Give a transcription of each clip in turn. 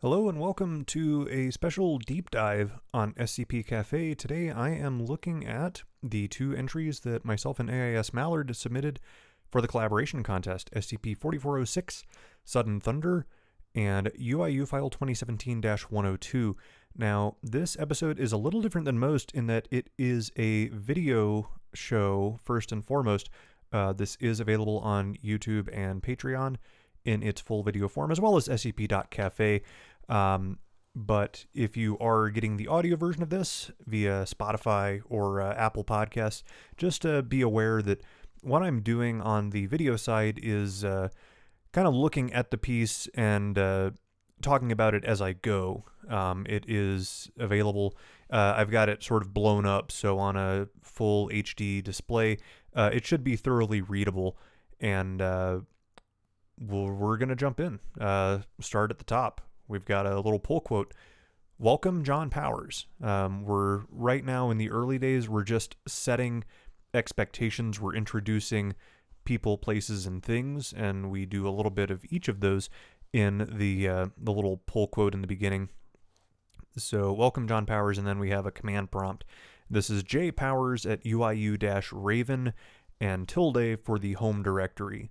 Hello and welcome to a special deep dive on SCP Cafe. Today I am looking at the two entries that myself and aismallard submitted for the collaboration contest, SCP-4406, Sudden Thunder, and UIU File 2017-102. Now, this episode is a little different than most in that it is a video show, first and foremost. This is available on YouTube and Patreon in its full video form, as well as scp.cafe. But if you are getting the audio version of this via Spotify or Apple Podcasts, just be aware that what I'm doing on the video side is kind of looking at the piece and talking about it as I go. It is available. I've got it sort of blown up, so on a full HD display, it should be thoroughly readable. And we're going to jump in. Start at the top. We've got a little pull quote. Welcome, John Powers. We're right now in the early days. We're just setting expectations. We're introducing people, places, and things, and we do a little bit of each of those in the little pull quote in the beginning. So, welcome, John Powers, and then we have a command prompt. This is J Powers at UIU-Raven and tilde for the home directory.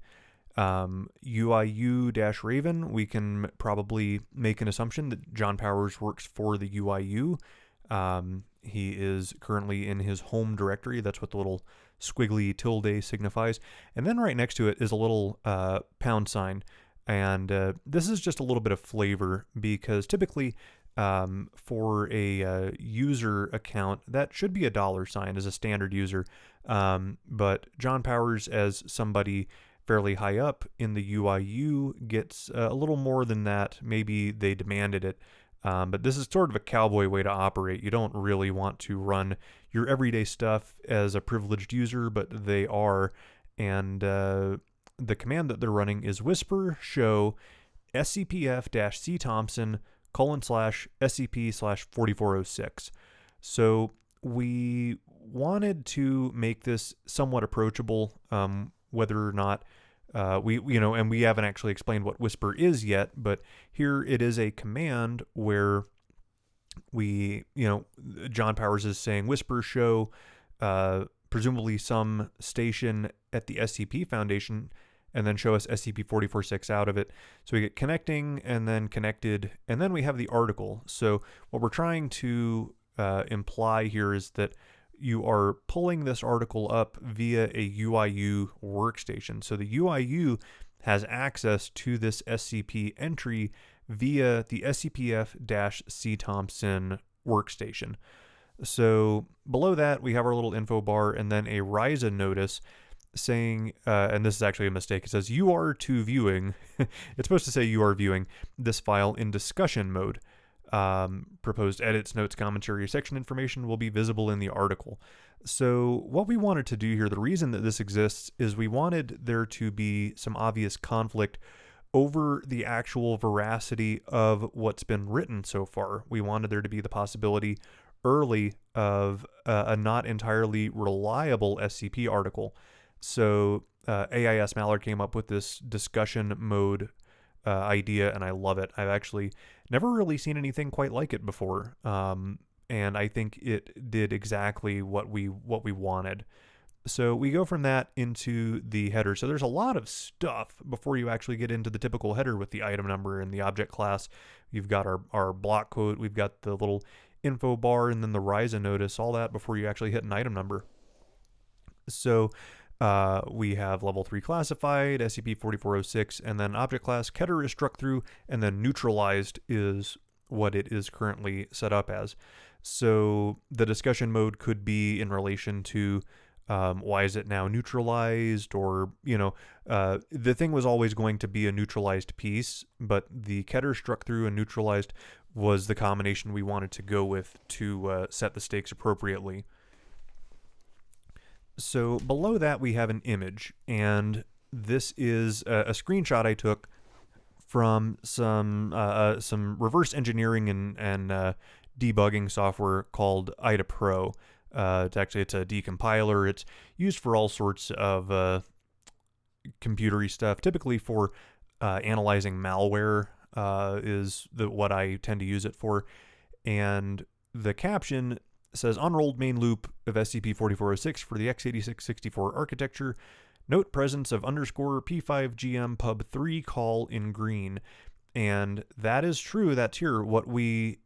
UIU-Raven, we can probably make an assumption that John Powers works for the UIU. He is currently in his home directory. That's what the little squiggly tilde signifies. And then right next to it is a little pound sign. And this is just a little bit of flavor because typically for a user account, that should be a $sign as a standard user. But John Powers, as somebody fairly high up in the UIU, gets a little more than that. Maybe they demanded it. But this is sort of a cowboy way to operate. You don't really want to run your everyday stuff as a privileged user, but they are. And the command that they're running is whisper show scpf-c thompson /scp/4406. So we wanted to make this somewhat approachable, whether or not and we haven't actually explained what whisper is yet, but here it is a command where John Powers is saying whisper show presumably some station at the SCP Foundation, and then show us SCP-4406 out of it. So we get connecting and then connected, and then we have the article. So what we're trying to imply here is that you are pulling this article up via a UIU workstation. So the UIU has access to this SCP entry via the SCPF-C Thompson workstation. So below that, we have our little info bar and then a RISA notice saying, and this is actually a mistake, it says you are to viewing, it's supposed to say you are viewing this file in discussion mode. Proposed edits, notes, commentary, section information will be visible in the article. So what we wanted to do here, the reason that this exists, is we wanted there to be some obvious conflict over the actual veracity of what's been written so far. We wanted there to be the possibility early of a not entirely reliable SCP article. So aismallard came up with this discussion mode idea, and I love it. I've actually never really seen anything quite like it before, and I think it did exactly what we wanted. So we go from that into the header. So there's a lot of stuff before you actually get into the typical header with the item number and the object class. You've got our block quote, we've got the little info bar, and then the RISA notice, all that before you actually hit an item number. So we have level 3 classified, SCP-4406, and then object class Keter is struck through, and then neutralized is what it is currently set up as. So the discussion mode could be in relation to why is it now neutralized, or, the thing was always going to be a neutralized piece, but the Keter struck through and neutralized was the combination we wanted to go with to set the stakes appropriately. So below that we have an image, and this is a screenshot I took from some reverse engineering and debugging software called IDA Pro. It's a decompiler. It's used for all sorts of computery stuff, typically for analyzing malware. is what I tend to use it for. And the caption says, unrolled main loop of SCP-4406 for the x86-64 architecture. Note presence of underscore P5GM pub 3 call in green. And that is true. That's here. What we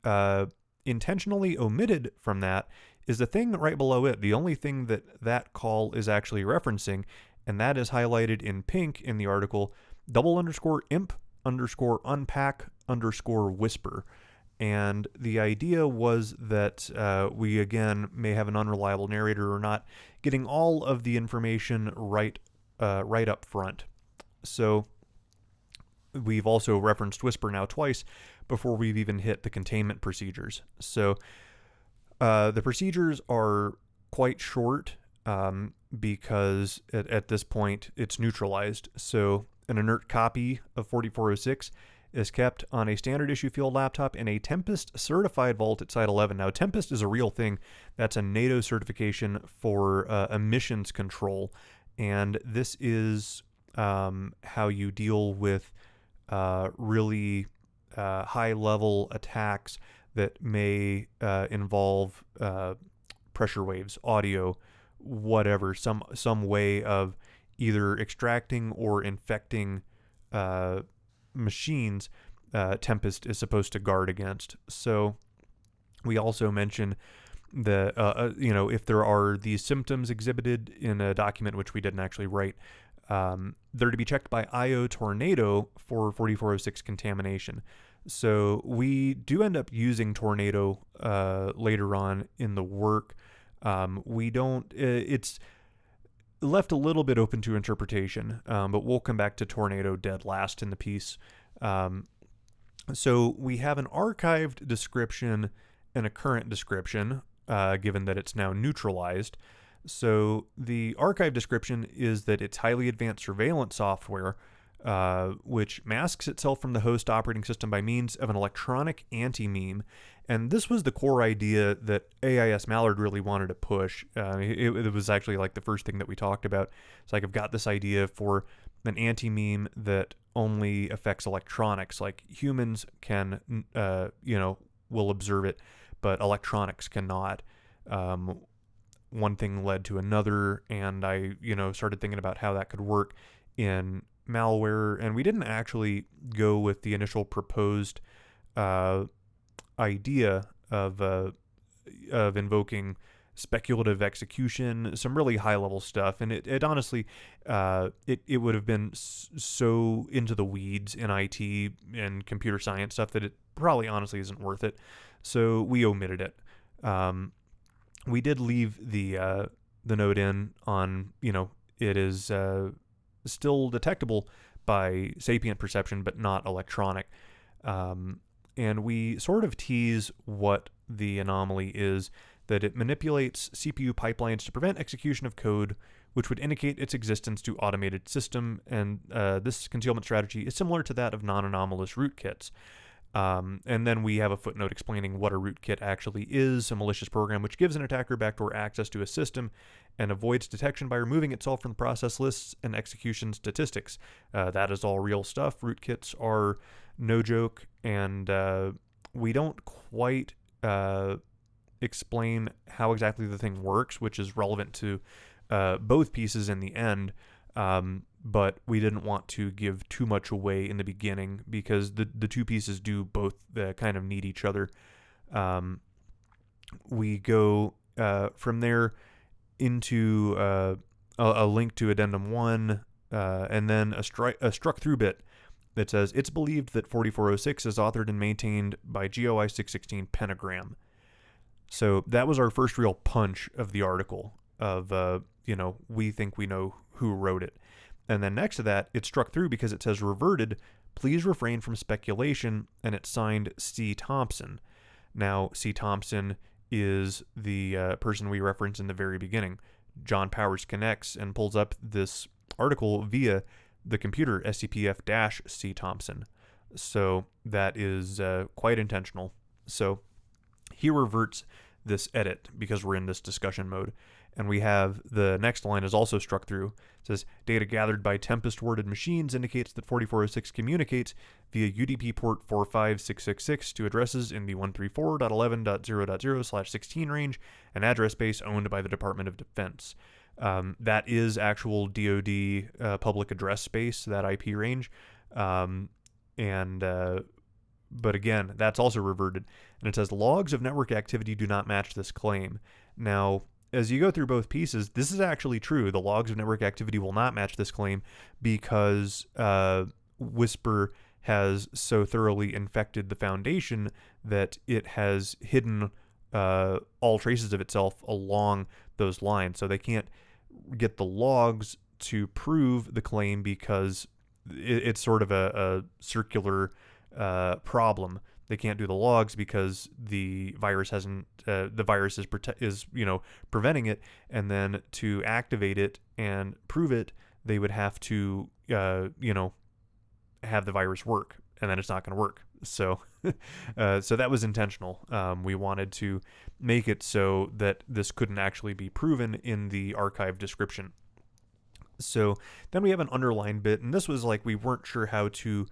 intentionally omitted from that is the thing right below it. The only thing that call is actually referencing, and that is highlighted in pink in the article, _imp_unpack_whisper. And the idea was that we, again, may have an unreliable narrator or not getting all of the information right up front. So we've also referenced Whisper now twice before we've even hit the containment procedures. So the procedures are quite short because at this point it's neutralized. So an inert copy of 4406 is kept on a standard issue field laptop in a Tempest certified vault at Site 11. Now, Tempest is a real thing. That's a NATO certification for emissions control. And this is how you deal with really high-level attacks that may involve pressure waves, audio, whatever, some way of either extracting or infecting machines. Tempest is supposed to guard against. So we also mention the if there are these symptoms exhibited in a document, which we didn't actually write, they're to be checked by IO Tornado for 4406 contamination. So we do end up using Tornado later on in the work. We don't. It's left a little bit open to interpretation, but we'll come back to Tornado dead last in the piece. So we have an archived description and a current description, given that it's now neutralized. So the archive description is that it's highly advanced surveillance software, which masks itself from the host operating system by means of an electronic anti-meme. And this was the core idea that aismallard really wanted to push. It was actually like the first thing that we talked about. It's like, I've got this idea for an anti-meme that only affects electronics. Like humans can, will observe it, but electronics cannot. One thing led to another, and I, started thinking about how that could work in malware, and we didn't actually go with the initial proposed idea of invoking speculative execution, some really high-level stuff, and it honestly, it would have been so into the weeds in IT and computer science stuff that it probably honestly isn't worth it, so we omitted it. We did leave the note in on, it is still detectable by sapient perception, but not electronic. And we sort of tease what the anomaly is, that it manipulates CPU pipelines to prevent execution of code, which would indicate its existence to automated system. And this concealment strategy is similar to that of non-anomalous rootkits. And then we have a footnote explaining what a rootkit actually is, a malicious program which gives an attacker backdoor access to a system and avoids detection by removing itself from the process lists and execution statistics. That is all real stuff. Rootkits are no joke, and we don't quite explain how exactly the thing works, which is relevant to both pieces in the end. But we didn't want to give too much away in the beginning because the two pieces do both kind of need each other. We go from there into a link to Addendum 1, and then a struck through bit that says, it's believed that 4406 is authored and maintained by GOI 616 Pentagram. So that was our first real punch of the article of, we think we know who wrote it. And then next to that, it struck through because it says reverted, please refrain from speculation, and it's signed C. Thompson. Now, C. Thompson is the person we referenced in the very beginning. John Powers connects and pulls up this article via the computer, SCP-F-C Thompson. So that is quite intentional. So he reverts this edit because we're in this discussion mode. And we have the next line is also struck through. It says, data gathered by Tempest-worded machines indicates that 4406 communicates via UDP port 45666 to addresses in the 134.11.0.0/16 range, an address base owned by the Department of Defense. That is actual DoD public address space, that IP range. But again, that's also reverted. And it says logs of network activity do not match this claim. Now, as you go through both pieces, this is actually true. The logs of network activity will not match this claim because Whisper has so thoroughly infected the Foundation that it has hidden all traces of itself along those lines. So they can't get the logs to prove the claim because it's sort of a circular problem. They can't do the logs because the virus hasn't. The virus is preventing it, and then to activate it and prove it, they would have to have the virus work, and then it's not going to work. So, so that was intentional. We wanted to make it so that this couldn't actually be proven in the archive description. So then we have an underlined bit, and this was like we weren't sure how to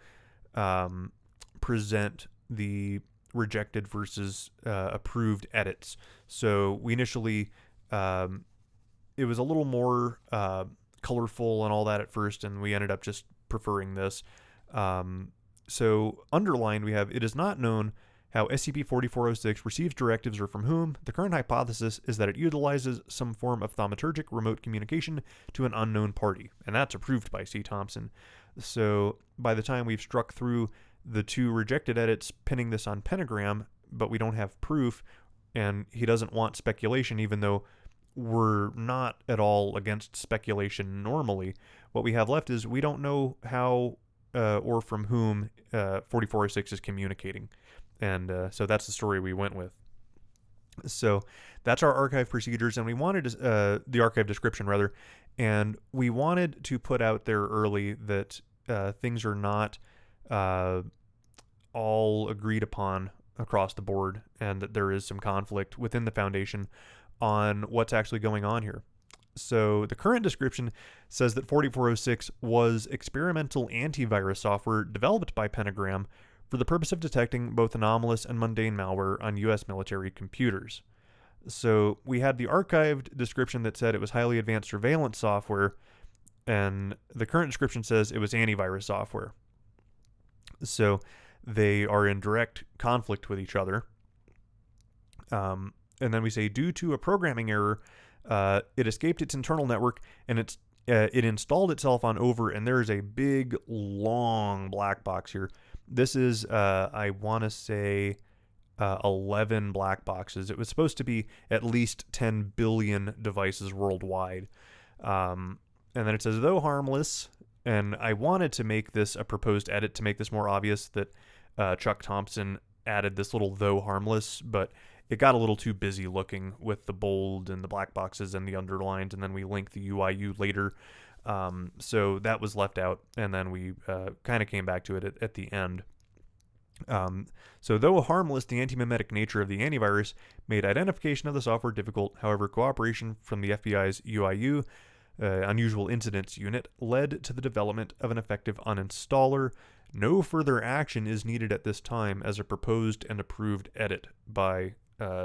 present the rejected versus approved edits. So we initially, it was a little more colorful and all that at first, and we ended up just preferring this. So underlined, we have, it is not known how SCP-4406 receives directives or from whom. The current hypothesis is that it utilizes some form of thaumaturgic remote communication to an unknown party, and that's approved by C. Thompson. So by the time we've struck through the two rejected edits pinning this on Pentagram, but we don't have proof, and he doesn't want speculation, even though we're not at all against speculation normally. What we have left is we don't know how or from whom 4406 is communicating. And so that's the story we went with. So that's our archive procedures, and we wanted the archive description, rather, and we wanted to put out there early that things are not all agreed upon across the board, and that there is some conflict within the Foundation on what's actually going on here. So the current description says that 4406 was experimental antivirus software developed by Pentagram for the purpose of detecting both anomalous and mundane malware on U.S. military computers. So we had the archived description that said it was highly advanced surveillance software, and the current description says it was antivirus software. So they are in direct conflict with each other. And then we say, due to a programming error, it escaped its internal network, and it installed itself on over, and there is a big, long black box here. This is, I want to say, 11 black boxes. It was supposed to be at least 10 billion devices worldwide. And then it says, though harmless, and I wanted to make this a proposed edit to make this more obvious that Chuck Thompson added this little though harmless, but it got a little too busy looking with the bold and the black boxes and the underlines, and then we link the UIU later. So that was left out, and then we kind of came back to it at the end. So though harmless, the anti-mimetic nature of the antivirus made identification of the software difficult. However, cooperation from the FBI's UIU, Unusual Incidents Unit, led to the development of an effective uninstaller. No further action is needed at this time as a proposed and approved edit by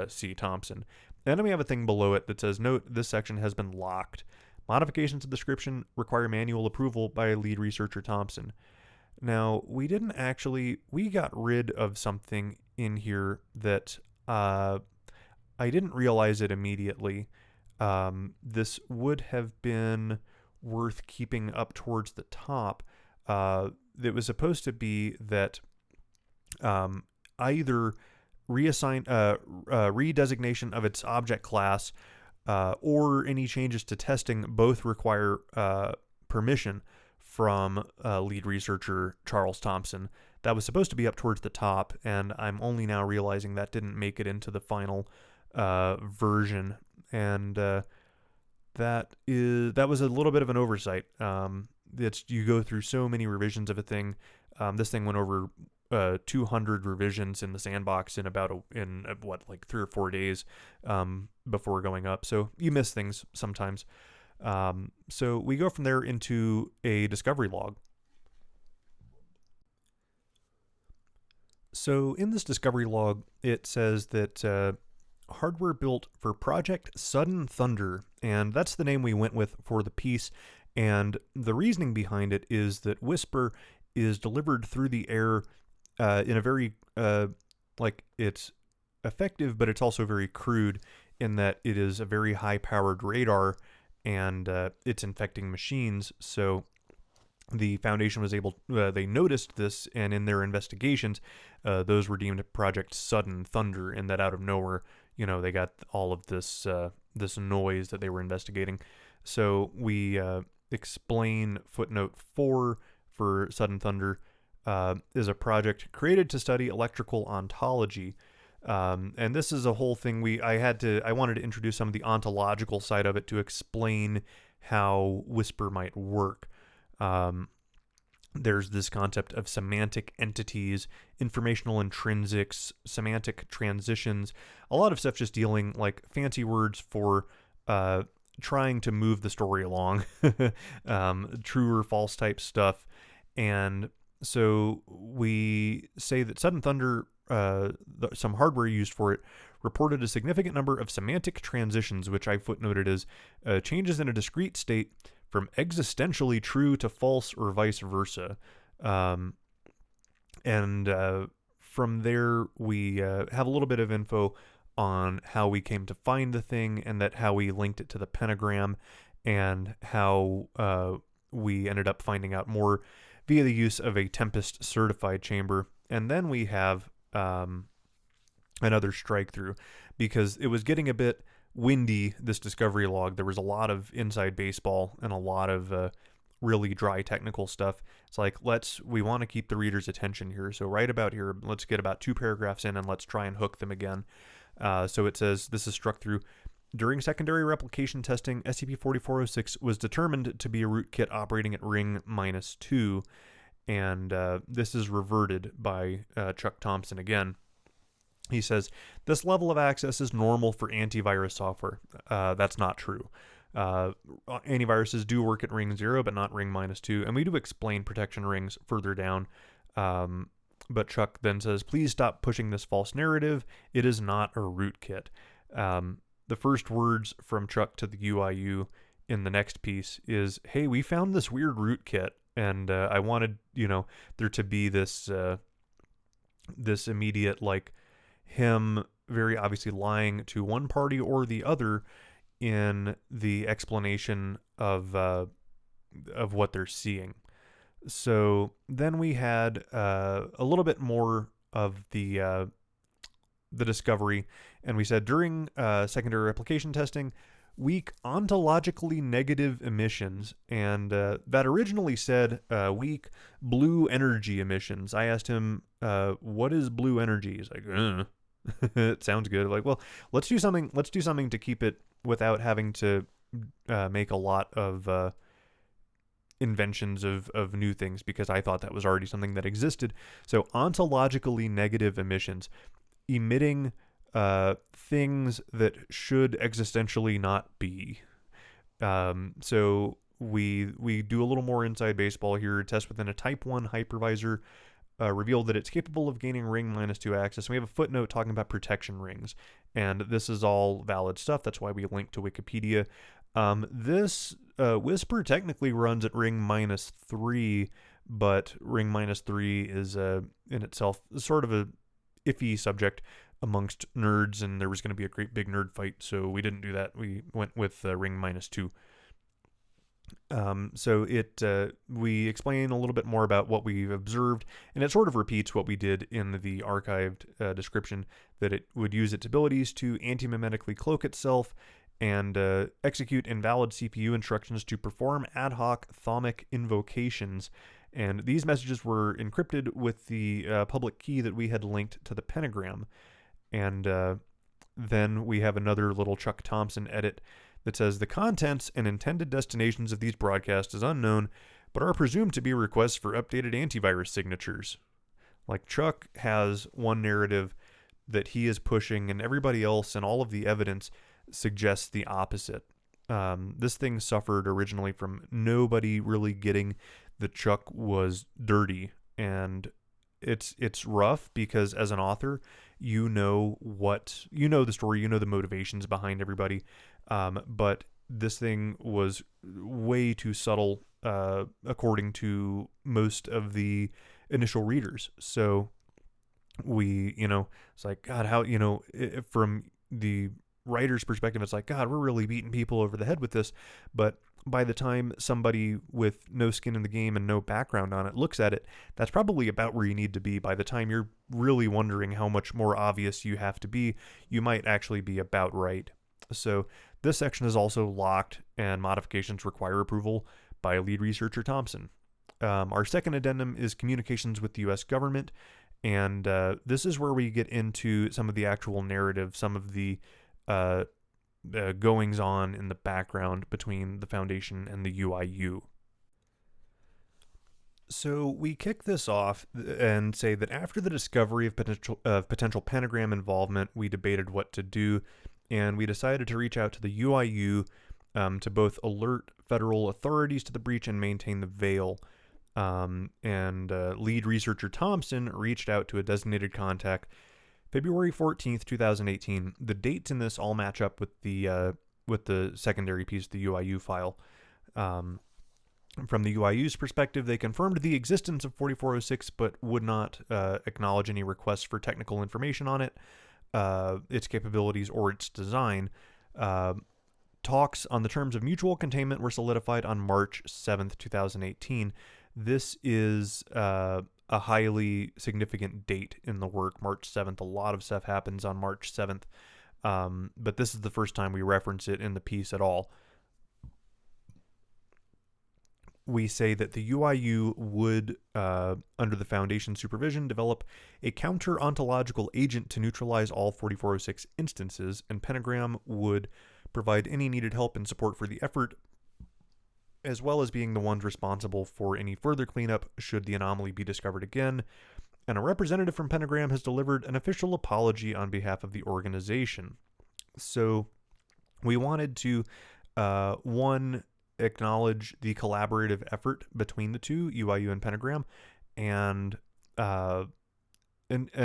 C. Thompson. And then we have a thing below it that says, note, this section has been locked. Modifications to the description require manual approval by lead researcher Thompson. Now, we got rid of something in here that I didn't realize it immediately. This would have been worth keeping up towards the top. It was supposed to be that either redesignation of its object class or any changes to testing both require permission from lead researcher Charles Thompson. That was supposed to be up towards the top, and I'm only now realizing that didn't make it into the final version, and that was a little bit of an oversight. You go through so many revisions of a thing. This thing went over 200 revisions in the sandbox in like 3 or 4 days before going up. So you miss things sometimes. So we go from there into a discovery log. So in this discovery log, it says that hardware built for Project Sudden Thunder, and that's the name we went with for the piece. And the reasoning behind it is that Whisper is delivered through the air in a very, it's effective, but it's also very crude in that it is a very high-powered radar, and it's infecting machines. So the Foundation was they noticed this, and in their investigations, those were deemed Project Sudden Thunder, and that out of nowhere, they got all of this noise that they were investigating. So we explain footnote 4 for Sudden Thunder is a project created to study electrical ontology. And this is a whole thing I wanted to introduce some of the ontological side of it to explain how Whisper might work. There's this concept of semantic entities, informational intrinsics, semantic transitions, a lot of stuff just dealing like fancy words for trying to move the story along, true or false type stuff. And so we say that Sudden Thunder, some hardware used for it, reported a significant number of semantic transitions, which I footnoted as changes in a discrete state from existentially true to false or vice versa. And from there, we have a little bit of info on how we came to find the thing, and how we linked it to the pentagram, and how we ended up finding out more via the use of a Tempest certified chamber. And then we have another strike through, because it was getting a bit windy, this discovery log. There was a lot of inside baseball and a lot of really dry technical stuff. It's like, we want to keep the reader's attention here. So right about here, let's get about 2 paragraphs in and let's try and hook them again. So it says, this is struck through. During secondary replication testing, SCP-4406 was determined to be a rootkit operating at ring -2, and this is reverted by Chuck Thompson again. He says, this level of access is normal for antivirus software. That's not true. Antiviruses do work at ring 0, but not ring -2, and we do explain protection rings further down. But Chuck then says, please stop pushing this false narrative. It is not a rootkit. The first words from Chuck to the UIU in the next piece is, hey, we found this weird rootkit, and I wanted, there to be this immediate, him very obviously lying to one party or the other in the explanation of what they're seeing. So then we had a little bit more of the discovery, and we said during secondary replication testing, weak ontologically negative emissions, and that originally said weak blue energy emissions. I asked him, what is blue energy? He's like, it sounds good. Like, well, let's do something to keep it without having to make a lot of inventions of new things, because I thought that was already something that existed. So ontologically negative emissions, emitting things that should existentially not be. So we do a little more inside baseball here. Test within a type 1 hypervisor revealed that it's capable of gaining ring -2 access. And we have a footnote talking about protection rings, and this is all valid stuff. That's why we link to Wikipedia. This Whisper technically runs at ring -3, but ring -3 is in itself sort of a iffy subject amongst nerds, and there was going to be a great big nerd fight, so we didn't do that. We went with ring -2. So we explain a little bit more about what we've observed, and it sort of repeats what we did in the archived description, that it would use its abilities to anti-mimetically cloak itself and execute invalid CPU instructions to perform ad hoc thaumic invocations. And these messages were encrypted with the public key that we had linked to the pentagram. And then we have another little Chuck Thompson edit that says, the contents and intended destinations of these broadcasts is unknown, but are presumed to be requests for updated antivirus signatures. Like, Chuck has one narrative that he is pushing, and everybody else and all of the evidence suggests the opposite. This thing suffered originally from nobody really getting that Chuck was dirty, and it's rough because as an author, you know the story, you know the motivations behind everybody, but this thing was way too subtle, according to most of the initial readers. So it's like, God, how, from the writer's perspective, it's like, God, we're really beating people over the head with this. But by the time somebody with no skin in the game and no background on it looks at it, that's probably about where you need to be. By the time you're really wondering how much more obvious you have to be, you might actually be about right. So this section is also locked, and modifications require approval by lead researcher Thompson. Our second addendum is communications with the U.S. government, and this is where we get into some of the actual narrative, some of the goings on in the background between the Foundation and the UIU. So we kick this off and say that after the discovery of potential pentagram involvement, we debated what to do, and we decided to reach out to the UIU to both alert federal authorities to the breach and maintain the veil. Lead researcher Thompson reached out to a designated contact February 14th, 2018. The dates in this all match up with the secondary piece, the UIU file. From the UIU's perspective, they confirmed the existence of 4406, but would not acknowledge any requests for technical information on it, its capabilities, or its design. Talks on the terms of mutual containment were solidified on March 7th, 2018. This is a highly significant date in the work, March 7th. A lot of stuff happens on March 7th, but this is the first time we reference it in the piece at all. We say that the UIU would, under the Foundation's supervision, develop a counter-ontological agent to neutralize all 4406 instances, and Pentagram would provide any needed help and support for the effort, as well as being the ones responsible for any further cleanup should the anomaly be discovered again. And a representative from Pentagram has delivered an official apology on behalf of the organization. So we wanted to, one, acknowledge the collaborative effort between the two, UIU and Pentagram, and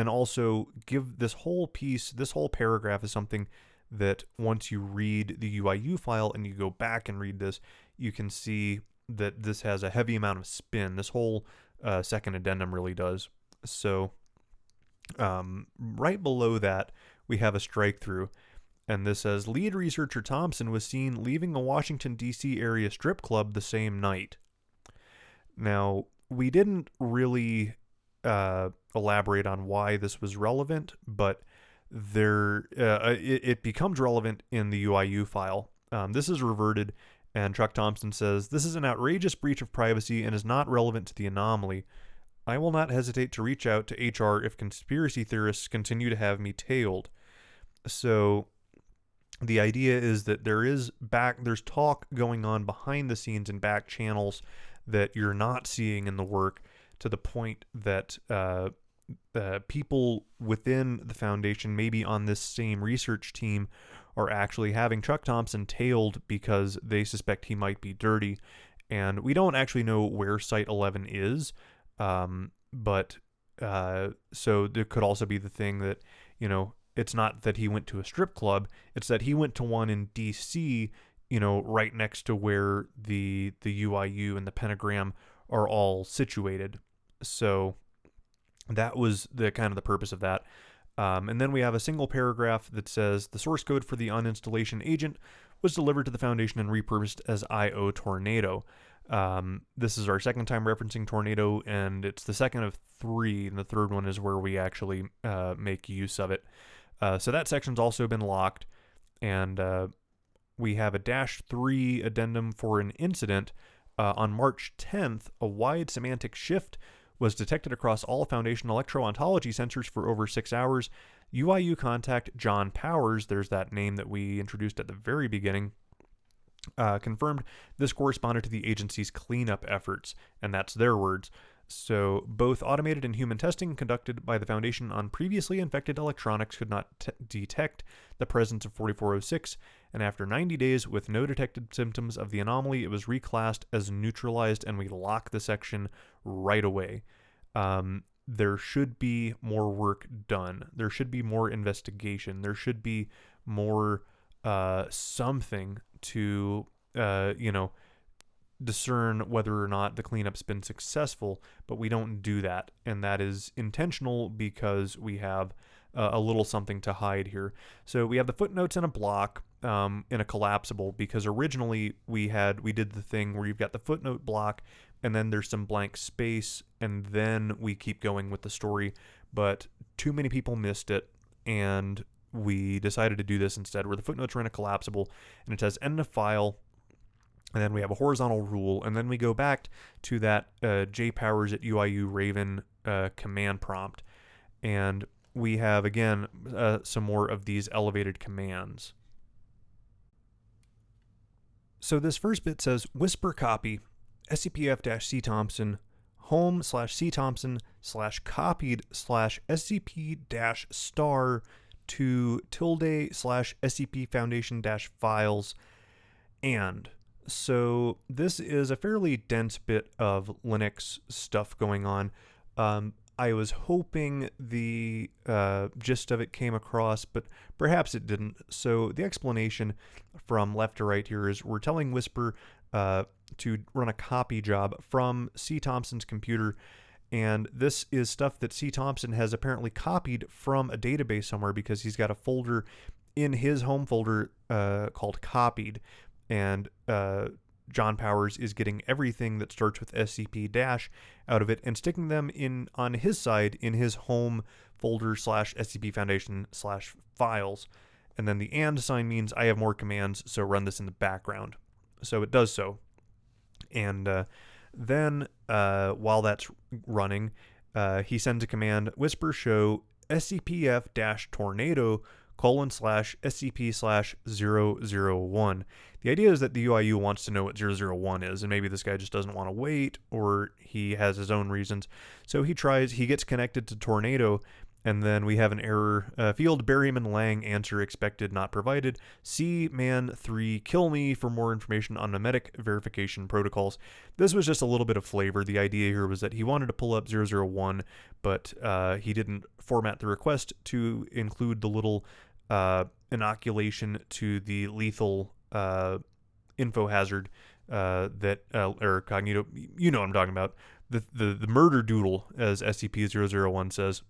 also give this whole piece, this whole paragraph is something that once you read the UIU file and you go back and read this, you can see that this has a heavy amount of spin. This whole second addendum really does. So right below that, we have a strike through. And this says, lead researcher Thompson was seen leaving a Washington, D.C. area strip club the same night. Now, we didn't really elaborate on why this was relevant, but it becomes relevant in the UIU file. This is reverted, and Chuck Thompson says, this is an outrageous breach of privacy and is not relevant to the anomaly. I will not hesitate to reach out to HR if conspiracy theorists continue to have me tailed. So the idea is that there's talk going on behind the scenes in back channels that you're not seeing in the work, to the point that people within the Foundation, maybe on this same research team, are actually having Chuck Thompson tailed because they suspect he might be dirty. And we don't actually know where Site 11 is, but so there could also be the thing that, it's not that he went to a strip club, it's that he went to one in D.C., right next to where the UIU and the Pentagram are all situated. So that was the kind of the purpose of that. And then we have a single paragraph that says the source code for the uninstallation agent was delivered to the Foundation and repurposed as IO Tornado. This is our second time referencing Tornado, and it's the second of three, and the third one is where we actually make use of it. So that section's also been locked, and we have a -3 addendum for an incident. On March 10th, a wide semantic shift was detected across all Foundation electro-ontology sensors for over 6 hours. UIU contact John Powers, there's that name that we introduced at the very beginning, confirmed this corresponded to the agency's cleanup efforts, and that's their words. So both automated and human testing conducted by the Foundation on previously infected electronics could not detect the presence of 4406, and after 90 days with no detected symptoms of the anomaly, it was reclassed as neutralized, and we lock the section right away. There should be more work done. There should be more investigation. There should be more something to, discern whether or not the cleanup's been successful, but we don't do that, and that is intentional because we have a little something to hide here. So we have the footnotes in a block, in a collapsible, because originally we did the thing where you've got the footnote block and then there's some blank space and then we keep going with the story, but too many people missed it and we decided to do this instead, where the footnotes are in a collapsible and it says end of file. And then we have a horizontal rule, and then we go back to that jpowers at UIU Raven command prompt. And we have, again, some more of these elevated commands. So this first bit says, whisper copy, SCP-F-C Thompson, home/C Thompson/copied/SCP-star to ~/SCP Foundation-files and... So this is a fairly dense bit of Linux stuff going on. I was hoping the gist of it came across, but perhaps it didn't. So the explanation from left to right here is we're telling Whisper to run a copy job from C. Thompson's computer, and this is stuff that C. Thompson has apparently copied from a database somewhere because he's got a folder in his home folder called copied. And John Powers is getting everything that starts with SCP- out of it and sticking them in on his side in his home folder /SCP Foundation/files. And then the and sign means I have more commands, so run this in the background. So it does so. And then while that's running, he sends a command, whisper show SCPF-tornado :SCP/001. The idea is that the UIU wants to know what 001 is, and maybe this guy just doesn't want to wait, or he has his own reasons. So he gets connected to Tornado, and then we have an error. Field Berryman Lang answer expected not provided. C man 3 kill me for more information on memetic verification protocols. This was just a little bit of flavor. The idea here was that he wanted to pull up 001, but he didn't format the request to include the little inoculation to the lethal info hazard that or cognito, you know what I'm talking about, the murder doodle, as SCP-001 says.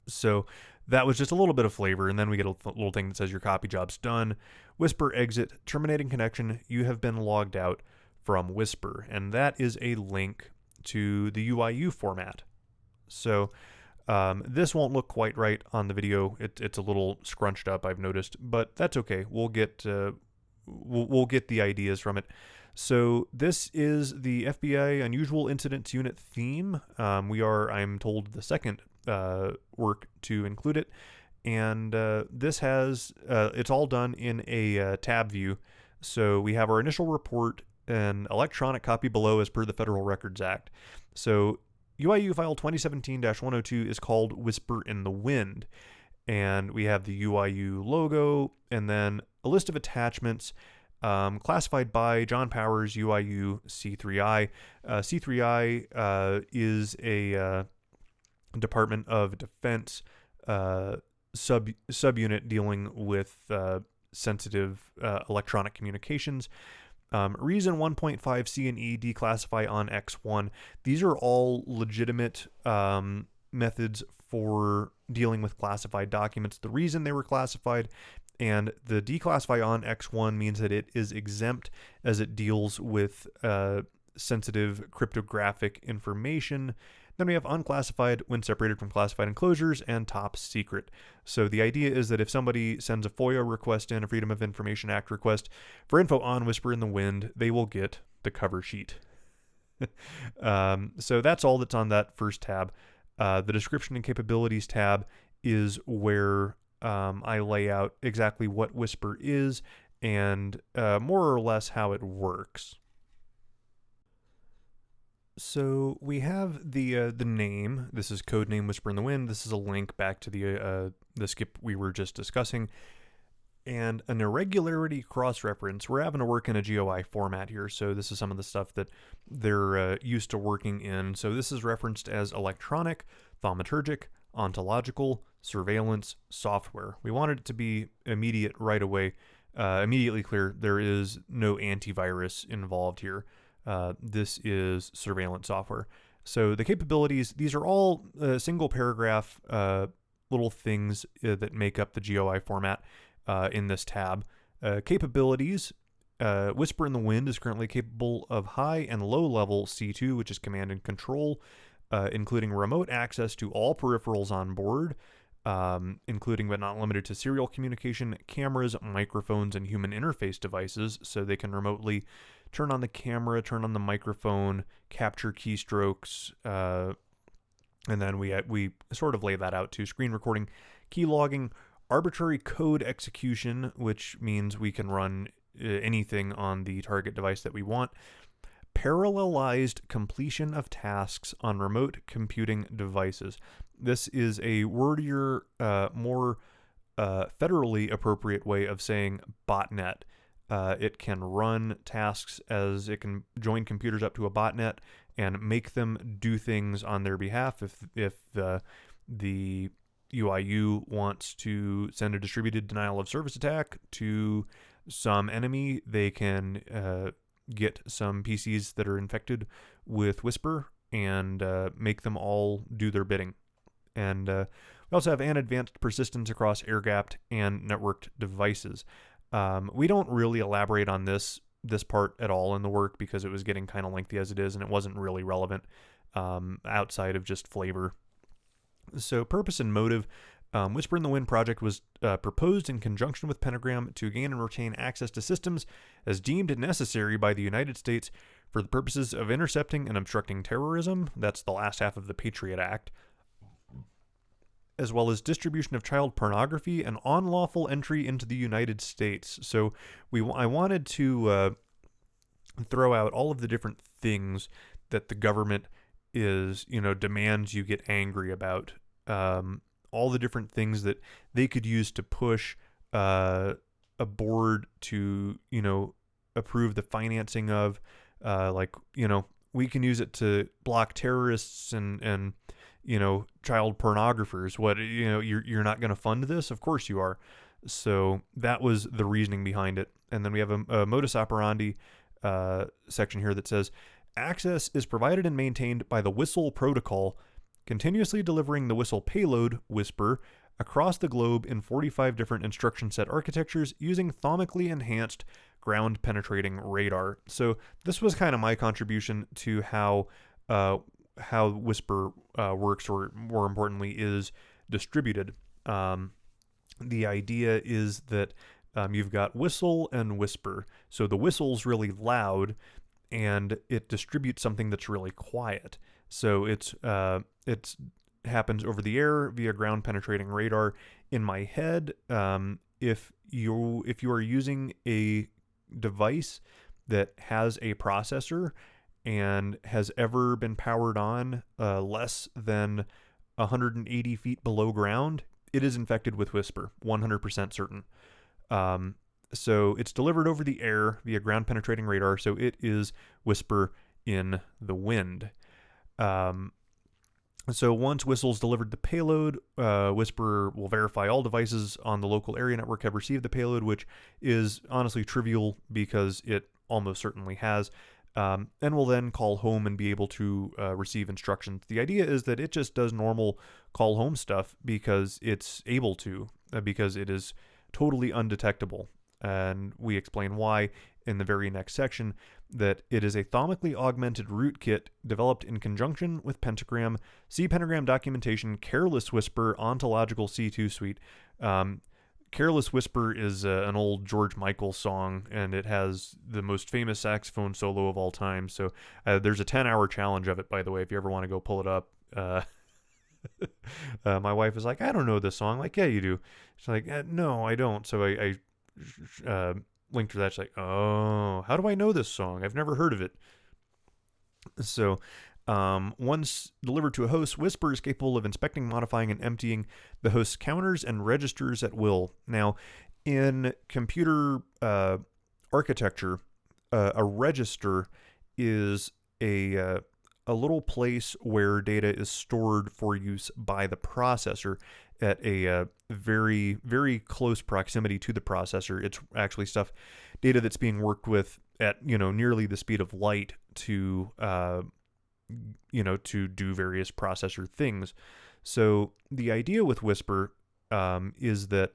So that was just a little bit of flavor, and then we get a little thing that says your copy job's done. Whisper exit, terminating connection, you have been logged out from Whisper, and that is a link to the UIU format. So this won't look quite right on the video. It's a little scrunched up, I've noticed, but that's okay. We'll get the ideas from it. So this is the FBI Unusual Incidents Unit theme. We are, I'm told, the second work to include it, and this has it's all done in a tab view. So we have our initial report, an electronic copy below as per the Federal Records Act. So UIU File 2017-102 is called Whisper in the Wind, and we have the UIU logo, and then a list of attachments classified by John Powers, UIU C3I. C3I is a Department of Defense subunit dealing with sensitive electronic communications. Reason 1.5C and E declassify on X1. These are all legitimate methods for dealing with classified documents. The reason they were classified, and the declassify on X1 means that it is exempt as it deals with sensitive cryptographic information. Then we have unclassified when separated from classified enclosures, and top secret. So the idea is that if somebody sends a FOIA request in, a Freedom of Information Act request, for info on Whisper in the Wind, they will get the cover sheet. So that's all that's on that first tab. The description and capabilities tab is where I lay out exactly what Whisper is and more or less how it works. So we have the name. This is codename Whisper in the Wind. This is a link back to the skip we were just discussing. And an irregularity cross-reference. We're having to work in a GUI format here, so this is some of the stuff that they're used to working in. So this is referenced as electronic, thaumaturgic, ontological, surveillance, software. We wanted it to be immediate right away, immediately clear. There is no antivirus involved here. This is surveillance software. So the capabilities, these are all single paragraph little things that make up the GUI format. In this tab. Capabilities, Whisper in the Wind is currently capable of high and low level C2, which is command and control, including remote access to all peripherals on board, including but not limited to serial communication, cameras, microphones, and human interface devices, so they can remotely turn on the camera, turn on the microphone, capture keystrokes, and then we sort of lay that out too. Screen recording, key logging, arbitrary code execution, which means we can run anything on the target device that we want. Parallelized completion of tasks on remote computing devices. This is a wordier, more federally appropriate way of saying botnet. It can run tasks as it can join computers up to a botnet and make them do things on their behalf if the UIU wants to send a distributed denial of service attack to some enemy. They can get some PCs that are infected with Whisper and make them all do their bidding. And we also have an advanced persistence across air-gapped and networked devices. We don't really elaborate on this part at all in the work because it was getting kind of lengthy as it is, and it wasn't really relevant outside of just flavor. So purpose and motive. Whisper in the Wind project was proposed in conjunction with Pentagram to gain and retain access to systems as deemed necessary by the United States for the purposes of intercepting and obstructing terrorism. That's the last half of the Patriot Act. As well as distribution of child pornography and unlawful entry into the United States. So I wanted to throw out all of the different things that the government demands you get angry about. All the different things that they could use to push a board to, approve the financing of, we can use it to block terrorists and child pornographers. What, you're not going to fund this? Of course you are. So that was the reasoning behind it. And then we have a modus operandi section here that says, access is provided and maintained by the Whistle protocol, continuously delivering the Whistle payload, Whisper, across the globe in 45 different instruction set architectures using thomically enhanced ground-penetrating radar. So this was kind of my contribution to how Whisper works, or more importantly, is distributed. The idea is that you've got Whistle and Whisper. So the Whistle's really loud, and it distributes something that's really quiet. So it happens over the air via ground penetrating radar. In my head, if you are using a device that has a processor and has ever been powered on less than 180 feet below ground, it is infected with Whisper, 100% certain. So it's delivered over the air via ground penetrating radar, so it is Whisper in the Wind. So once Whistle's delivered the payload, Whisper will verify all devices on the local area network have received the payload, which is honestly trivial because it almost certainly has, and will then call home and be able to receive instructions. The idea is that it just does normal call home stuff because it's able to, because it is totally undetectable. And we explain why in the very next section, that it is a thomically augmented rootkit developed in conjunction with Pentagram. See Pentagram documentation, Careless Whisper, Ontological C2 Suite. Careless Whisper is an old George Michael song, and it has the most famous saxophone solo of all time. So there's a 10-hour challenge of it, by the way, if you ever want to go pull it up. My wife is like, I don't know this song. I'm like, yeah, you do. She's like, no, I don't. So I linked her that. She's like, oh, how do I know this song? I've never heard of it. So, once delivered to a host, Whisper is capable of inspecting, modifying, and emptying the host's counters and registers at will. Now, in computer architecture, a register is a little place where data is stored for use by the processor at a very, very close proximity to the processor. It's actually data that's being worked with at, nearly the speed of light to, to do various processor things. So the idea with Whisper is that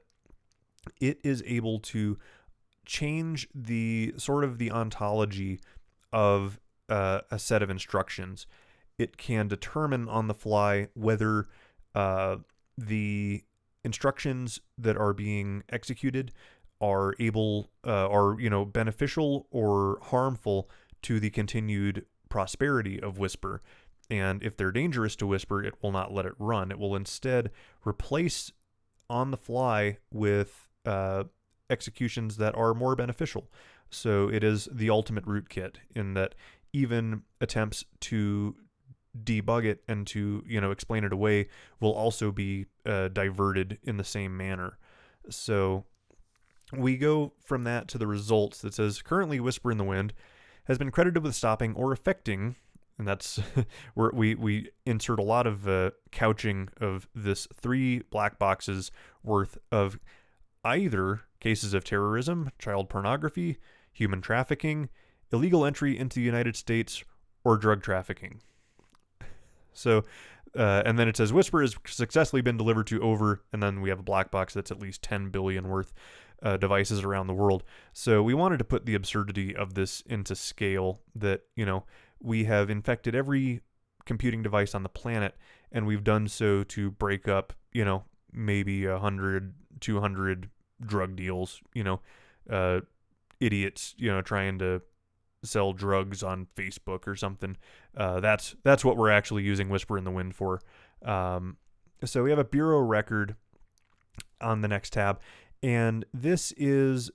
it is able to change the sort of the ontology of a set of instructions. It can determine on the fly whether the instructions that are being executed are beneficial or harmful to the continued prosperity of Whisper. And if they're dangerous to Whisper, it will not let it run. It will instead replace on the fly with executions that are more beneficial. So it is the ultimate rootkit in that even attempts to debug it and to explain it away will also be diverted in the same manner. So we go from that to the results that says currently Whisper in the Wind has been credited with stopping or affecting, and that's where we insert a lot of couching of this 3 black boxes worth of either cases of terrorism, child pornography, human trafficking, illegal entry into the United States, or drug trafficking. So, and then it says Whisper has successfully been delivered to over, and then we have a black box that's at least 10 billion worth devices around the world. So we wanted to put the absurdity of this into scale that, we have infected every computing device on the planet, and we've done so to break up, maybe 100, 200 drug deals, idiots, trying to sell drugs on Facebook or something. That's what we're actually using Whisper in the Wind for. So we have a bureau record on the next tab, and this is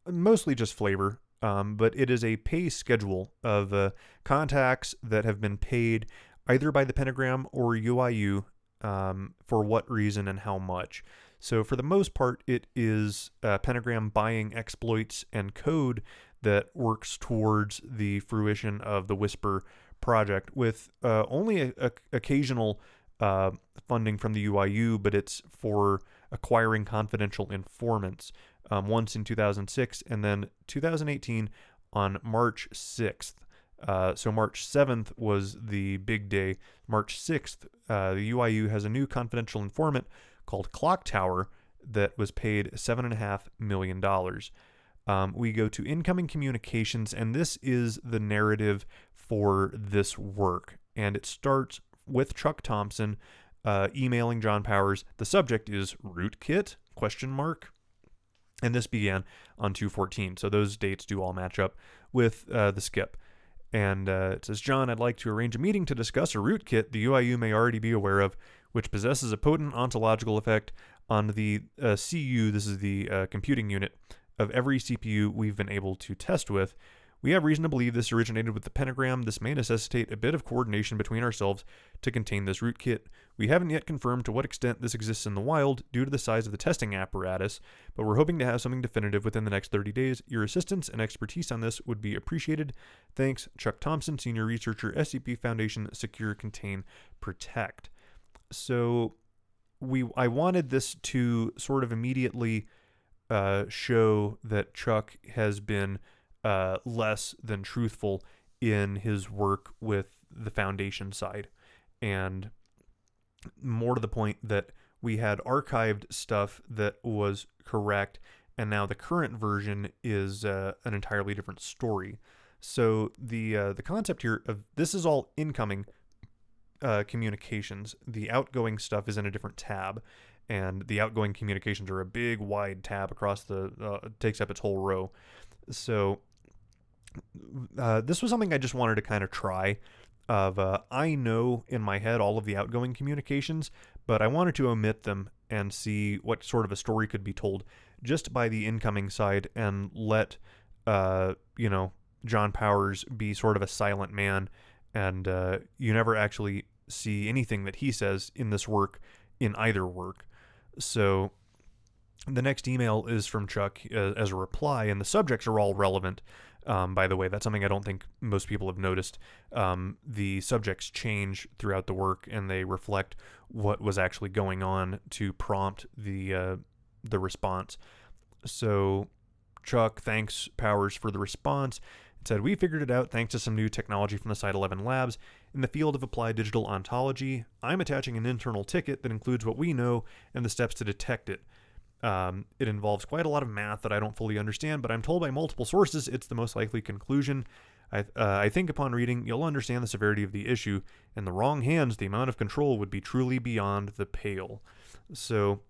mostly just flavor, but it is a pay schedule of contacts that have been paid either by the Pentagram or UIU for what reason and how much. So for the most part, it is Pentagram buying exploits and code that works towards the fruition of the Whisper project, with only a occasional funding from the UIU, but it's for acquiring confidential informants, once in 2006 and then 2018 on March 6th. So March 7th was the big day. March 6th, the UIU has a new confidential informant called Clock Tower that was paid $7.5 million. We go to incoming communications, and this is the narrative for this work. And it starts with Chuck Thompson emailing John Powers. The subject is rootkit, ? And this began on 2/14. So those dates do all match up with the skip. And it says, John, I'd like to arrange a meeting to discuss a rootkit the UIU may already be aware of, which possesses a potent ontological effect on the CU, this is the computing unit, of every CPU we've been able to test with. We have reason to believe this originated with the Pentagram. This may necessitate a bit of coordination between ourselves to contain this rootkit. We haven't yet confirmed to what extent this exists in the wild due to the size of the testing apparatus, but we're hoping to have something definitive within the next 30 days. Your assistance and expertise on this would be appreciated. Thanks, Chuck Thompson, Senior Researcher, SCP Foundation, Secure, Contain, Protect. So I wanted this to sort of immediately show that Chuck has been less than truthful in his work with the Foundation side, and more to the point that we had archived stuff that was correct, and now the current version is an entirely different story. So the concept here of this is all incoming communications. The outgoing stuff is in a different tab, and the outgoing communications are a big wide tab across takes up its whole row. So this was something I just wanted to kind of try. I know in my head all of the outgoing communications, but I wanted to omit them and see what sort of a story could be told just by the incoming side, and let John Powers be sort of a silent man and you never actually see anything that he says in this work in either work. So the next email is from Chuck as a reply, and the subjects are all relevant. By the way, that's something I don't think most people have noticed. The subjects change throughout the work, and they reflect what was actually going on to prompt the response. So Chuck thanks Powers for the response. It said, "We figured it out thanks to some new technology from the Site 11 labs. In the field of applied digital ontology, I'm attaching an internal ticket that includes what we know and the steps to detect it. It involves quite a lot of math that I don't fully understand, but I'm told by multiple sources it's the most likely conclusion. I think upon reading, you'll understand the severity of the issue. In the wrong hands, the amount of control would be truly beyond the pale." So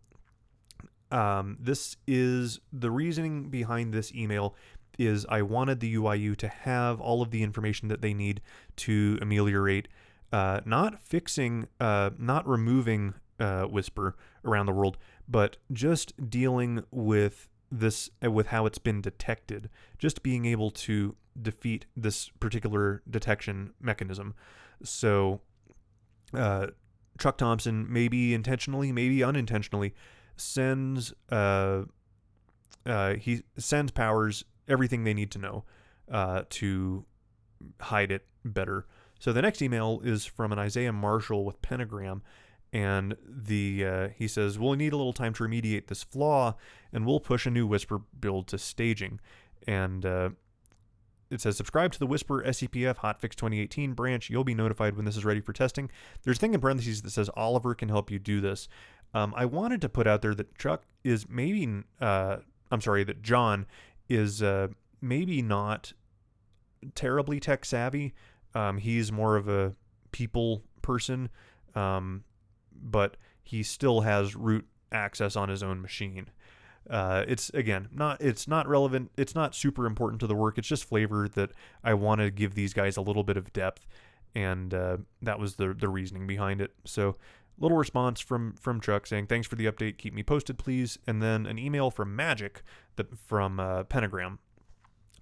this is the reasoning behind this email is I wanted the UIU to have all of the information that they need to ameliorate, not fixing, not removing Whisper around the world, but just dealing with this, with how it's been detected, just being able to defeat this particular detection mechanism. So Chuck Thompson, maybe intentionally, maybe unintentionally, sends Powers everything they need to know to hide it better. So the next email is from an Isaiah Marshall with Pentagram, and he says, "We'll need a little time to remediate this flaw, and we'll push a new Whisper build to staging." And it says, "Subscribe to the Whisper SCPF Hotfix 2018 branch. You'll be notified when this is ready for testing." There's a thing in parentheses that says Oliver can help you do this. I wanted to put out there that Chuck is maybe, that John is maybe not terribly tech savvy. He's more of a people person, but he still has root access on his own machine. It's not relevant. It's not super important to the work. It's just flavor that I want to give these guys a little bit of depth, and that was the reasoning behind it. So little response from Chuck saying, "Thanks for the update. Keep me posted, please." And then an email from Magic from Pentagram.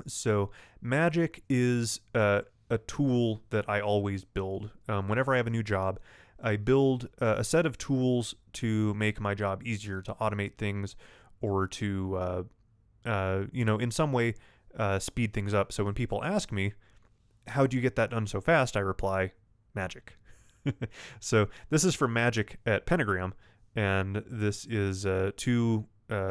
So Magic is a tool that I always build. Whenever I have a new job, I build a set of tools to make my job easier, to automate things, or to, in some way speed things up. So when people ask me, "How do you get that done so fast?" I reply, "Magic." So this is from Magic at Pentagram, and this is 2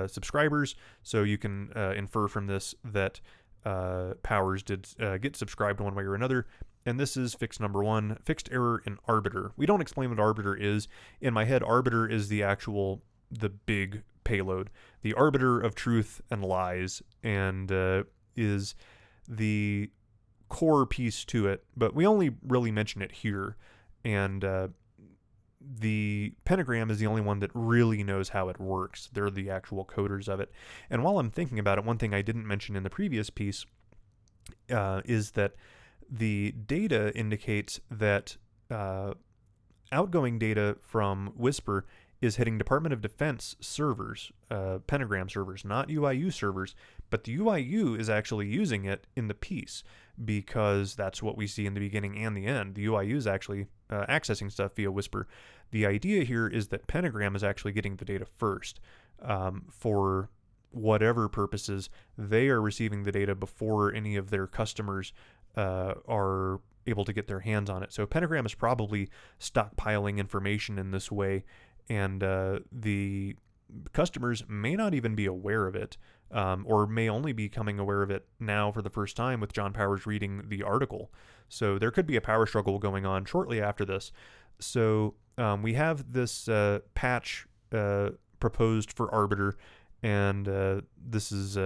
subscribers. So you can infer from this that Powers did get subscribed one way or another. And this is fix number 1, fixed error in Arbiter. We don't explain what Arbiter is. In my head, Arbiter is the big payload, the arbiter of truth and lies, and is the core piece to it. But we only really mention it here. And the Pentagram is the only one that really knows how it works. They're the actual coders of it. And while I'm thinking about it, one thing I didn't mention in the previous piece is that the data indicates that outgoing data from Whisper is hitting Department of Defense servers, Pentagram servers, not UIU servers, but the UIU is actually using it in the piece because that's what we see in the beginning and the end. The UIU is actually accessing stuff via Whisper. The idea here is that Pentagram is actually getting the data first. For whatever purposes, they are receiving the data before any of their customers are able to get their hands on it. So Pentagram is probably stockpiling information in this way, and the customers may not even be aware of it, or may only be becoming aware of it now for the first time with John Powers reading the article. So there could be a power struggle going on shortly after this. So we have this patch proposed for Arbiter, and this is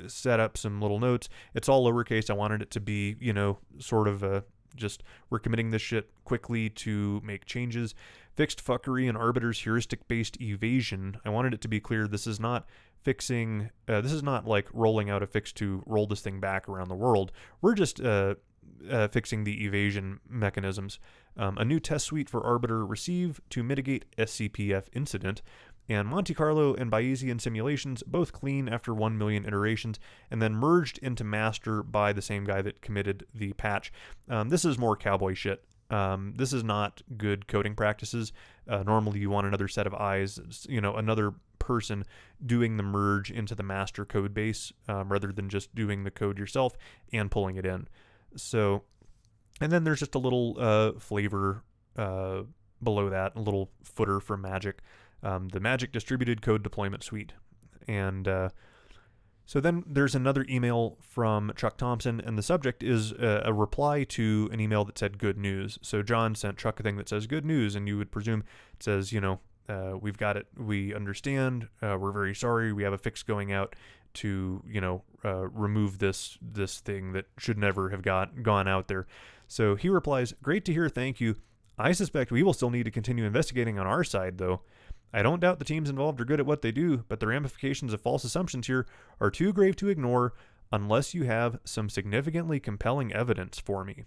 set up some little notes. It's all lowercase. I wanted it to be, sort of just we're committing this shit quickly to make changes. Fixed fuckery and Arbiter's heuristic-based evasion. I wanted it to be clear this is not fixing, this is not like rolling out a fix to roll this thing back around the world. We're just fixing the evasion mechanisms. A new test suite for Arbiter receive to mitigate SCPF incident. And Monte Carlo and Bayesian simulations both clean after 1 million iterations and then merged into master by the same guy that committed the patch. This is more cowboy shit. This is not good coding practices. Normally you want another set of eyes, another person doing the merge into the master code base rather than just doing the code yourself and pulling it in. So, and then there's just a little flavor below that, a little footer from Magic. The Magic Distributed Code Deployment Suite. And so then there's another email from Chuck Thompson, and the subject is a reply to an email that said good news. So John sent Chuck a thing that says good news, and you would presume it says, we've got it, we understand, we're very sorry, we have a fix going out to, remove this thing that should never have gone out there. So he replies, great to hear, thank you. I suspect we will still need to continue investigating on our side, though. I don't doubt the teams involved are good at what they do, but the ramifications of false assumptions here are too grave to ignore unless you have some significantly compelling evidence for me.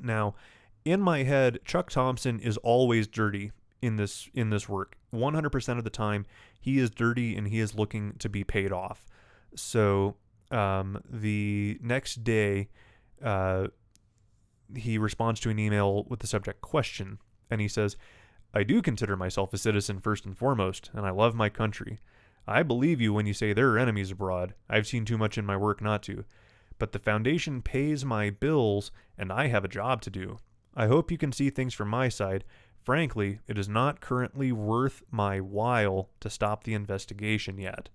Now, in my head, Chuck Thompson is always dirty in this work. 100% of the time, he is dirty and he is looking to be paid off. So the next day, he responds to an email with the subject question, and he says, I do consider myself a citizen first and foremost, and I love my country. I believe you when you say there are enemies abroad. I've seen too much in my work not to. But the Foundation pays my bills, and I have a job to do. I hope you can see things from my side. Frankly, it is not currently worth my while to stop the investigation yet.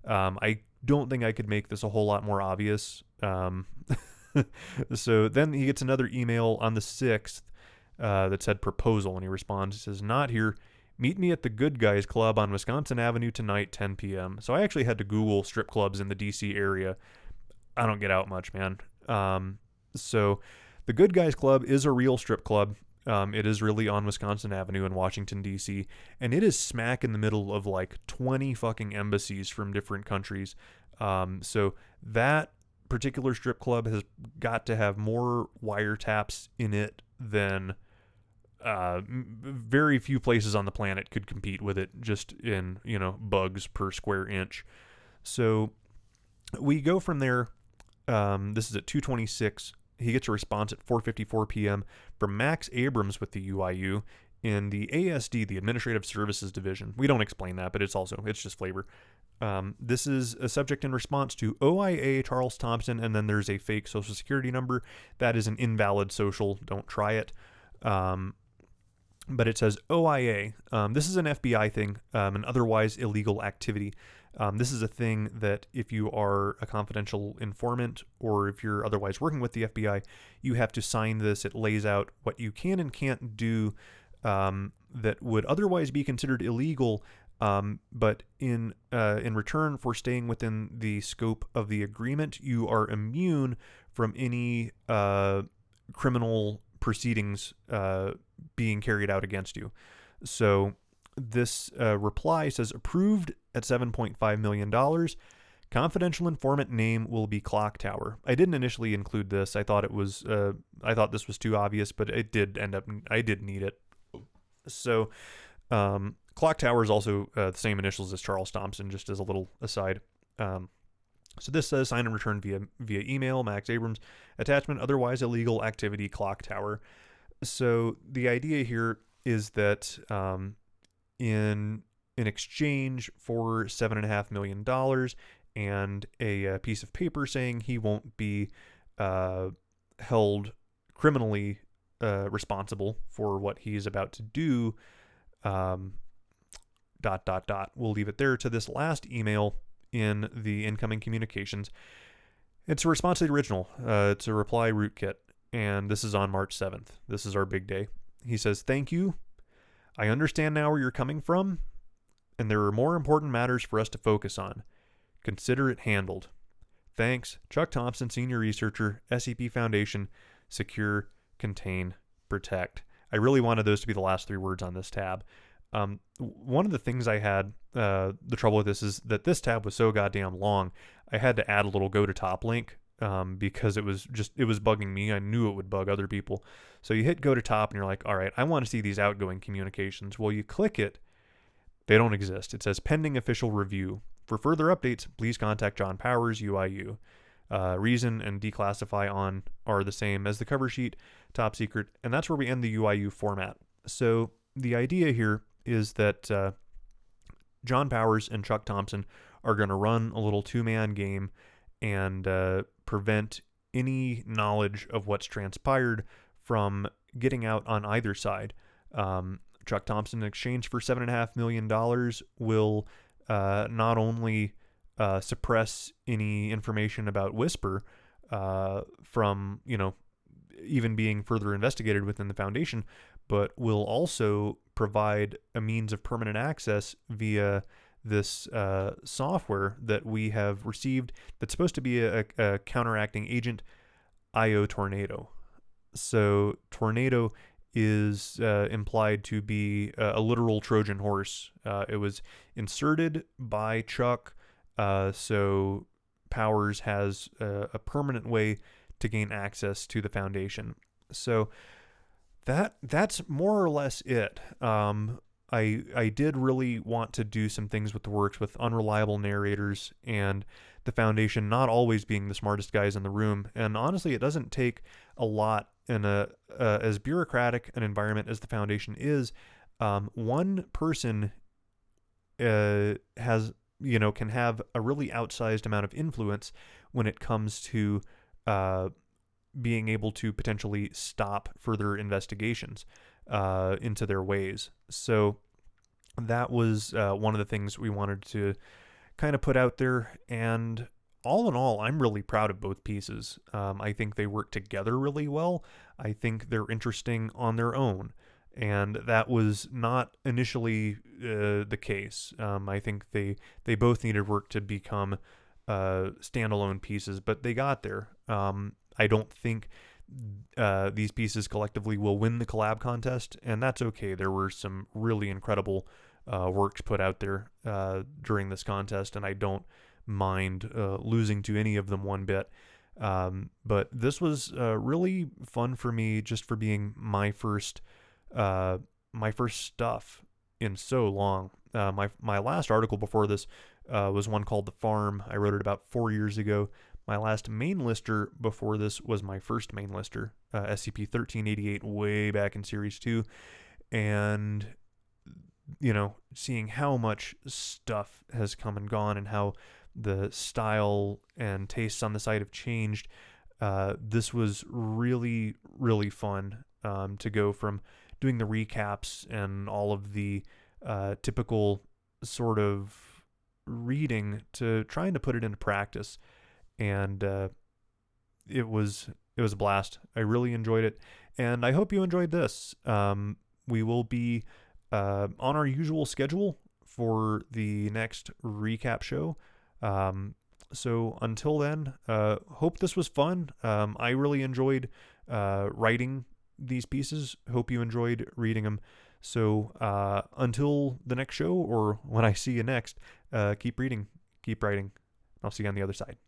I don't think I could make this a whole lot more obvious. So then he gets another email on the 6th that said proposal, and he responds, he says, not here. Meet me at the Good Guys Club on Wisconsin Avenue tonight, 10 p.m. So I actually had to Google strip clubs in the D.C. area. I don't get out much, man. So the Good Guys Club is a real strip club. It is really on Wisconsin Avenue in Washington, D.C., and it is smack in the middle of like 20 fucking embassies from different countries. So that particular strip club has got to have more wiretaps in it than very few places on the planet could compete with it, just in, bugs per square inch. So we go from there. This is at 2:26. He gets a response at 4:54 p.m. from Max Abrams with the UIU in the ASD, the Administrative Services Division. We don't explain that, but it's just flavor. This is a subject in response to OIA Charles Thompson, and then there's a fake social security number. That is an invalid social. Don't try it. But it says OIA. This is an FBI thing, an otherwise illegal activity. This is a thing that if you are a confidential informant or if you're otherwise working with the FBI, you have to sign this. It lays out what you can and can't do that would otherwise be considered illegal, but in return for staying within the scope of the agreement, you are immune from any criminal proceedings being carried out against you. So this reply says approved at $7.5 million. Confidential informant name will be Clock Tower. I didn't initially include this. I thought this was too obvious, but I did need it. So Clock Tower is also the same initials as Charles Thompson, just as a little aside. So this says sign and return via email, Max Abrams, attachment, otherwise illegal activity, Clock Tower. So the idea here is that in exchange for $7.5 million and a piece of paper saying he won't be held criminally responsible for what he's about to do, ... We'll leave it there to this last email in the incoming communications. It's a response to the original. It's a reply rootkit, and this is on March 7th. This is our big day. He says, thank you. I understand now where you're coming from, and there are more important matters for us to focus on. Consider it handled. Thanks, Chuck Thompson, Senior Researcher, SCP Foundation, Secure, Contain, Protect. I really wanted those to be the last 3 words on this tab. One of the things I had the trouble with this is that this tab was so goddamn long. I had to add a little go to top link because it was bugging me. I knew it would bug other people. So you hit go to top and you're like, all right, I want to see these outgoing communications. Well, you click it They don't exist. It says pending official review. For further updates, please contact John Powers, UIU. Reason and declassify on are the same as the cover sheet, top secret, and that's where we end the UIU format. So the idea here is that John Powers and Chuck Thompson are going to run a little two-man game and prevent any knowledge of what's transpired from getting out on either side. Chuck Thompson, in exchange for $7.5 million, will not only suppress any information about Whisper from, even being further investigated within the Foundation, but will also provide a means of permanent access via this software that we have received that's supposed to be a counteracting agent, IO Tornado. So Tornado is implied to be a literal Trojan horse. It was inserted by Chuck, so Powers has a permanent way to gain access to the Foundation. So that's more or less it. I did really want to do some things with the works with unreliable narrators and the Foundation not always being the smartest guys in the room. And honestly, it doesn't take a lot in as bureaucratic an environment as the Foundation is. One person can have a really outsized amount of influence when it comes to being able to potentially stop further investigations into their ways. So that was one of the things we wanted to kind of put out there. And all in all, I'm really proud of both pieces. I think they work together really well. I think they're interesting on their own. And that was not initially the case. I think they both needed work to become standalone pieces, but they got there. I don't think these pieces collectively will win the collab contest, and that's okay. There were some really incredible works put out there during this contest, and I don't mind losing to any of them one bit. But this was really fun for me, just for being my first stuff in so long. My last article before this was one called The Farm. I wrote it about 4 years ago. My last main lister before this was my first main lister, SCP-1388, way back in Series 2. And, seeing how much stuff has come and gone and how the style and tastes on the site have changed, this was really, really fun to go from doing the recaps and all of the typical sort of reading to trying to put it into practice. And it was a blast. I really enjoyed it, and I hope you enjoyed this. We will be on our usual schedule for the next recap show. So until then, hope this was fun. I really enjoyed writing these pieces. Hope you enjoyed reading them. So until the next show, or when I see you next, keep reading, keep writing. I'll see you on the other side.